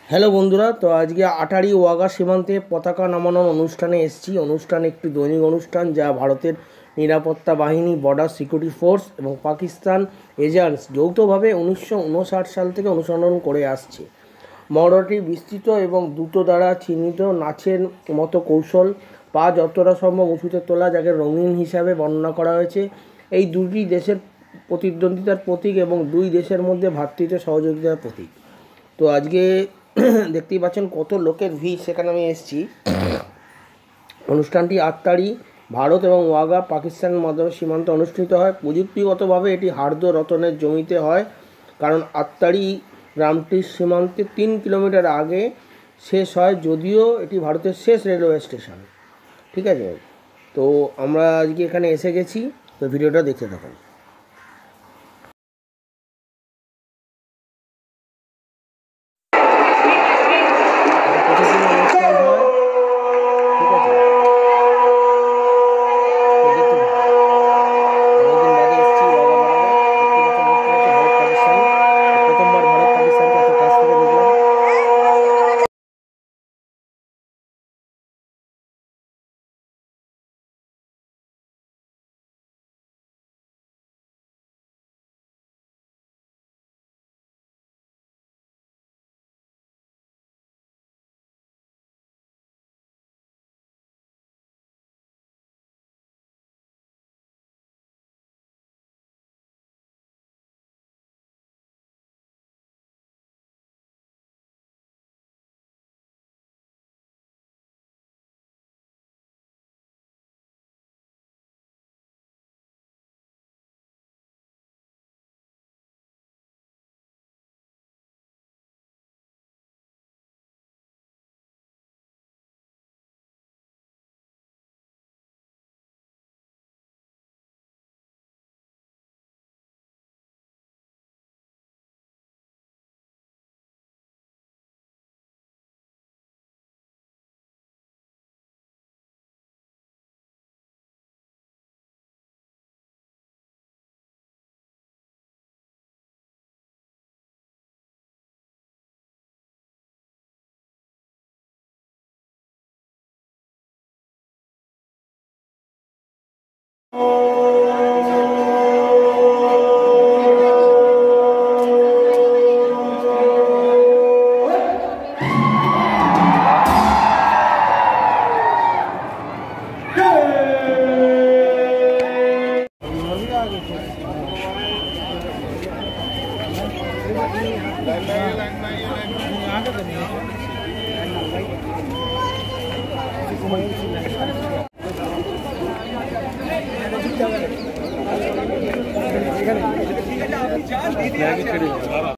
Hello বন্ধুরা, তো আজকে আটারি ওয়াঘা সীমান্তে পতাকা নামানোর অনুষ্ঠানে এসেছি। অনুষ্ঠান একটি দৈনিক অনুষ্ঠান যা ভারতের নিরাপত্তা বাহিনী, বর্ডার সিকিউরিটি ফোর্স এবং পাকিস্তান এজেন্টস যৌথভাবে 1959 সাল থেকে অনুসরণ করে আসছে। মহড়াটি বিস্তৃত এবং দ্রুত দ্বারা চিহ্নিত নাচের মতো কৌশল, পা যতটা সম্ভব উঁচুতে তোলা, যাকে রঙিন হিসাবে বর্ণনা করা হয়েছে। এই দুটি দেশের প্রতিদ্বন্দ্বিতার প্রতীক এবং দুই দেশের মধ্যে ভ্রাতৃত্ব সহযোগিতার প্রতীক। তো আজকে দেখতেই পাচ্ছেন কত লোকের ভিড়, সেখানে আমি এসেছি। অনুষ্ঠানটি 8 তারিখ ভারত এবং ওয়াঘা পাকিস্তানের মাধ্যমে সীমান্তে অনুষ্ঠিত হয়। প্রযুক্তিগতভাবে এটি হার্দ রতনের জমিতে হয়, কারণ 8 তারিখ গ্রামটির সীমান্তে 3 কিলোমিটার আগে শেষ হয়, যদিও এটি ভারতের শেষ রেলওয়ে স্টেশন। ঠিক আছে, তো আমরা আজকে এখানে এসে গেছি, তো ভিডিওটা দেখতে থাকুন।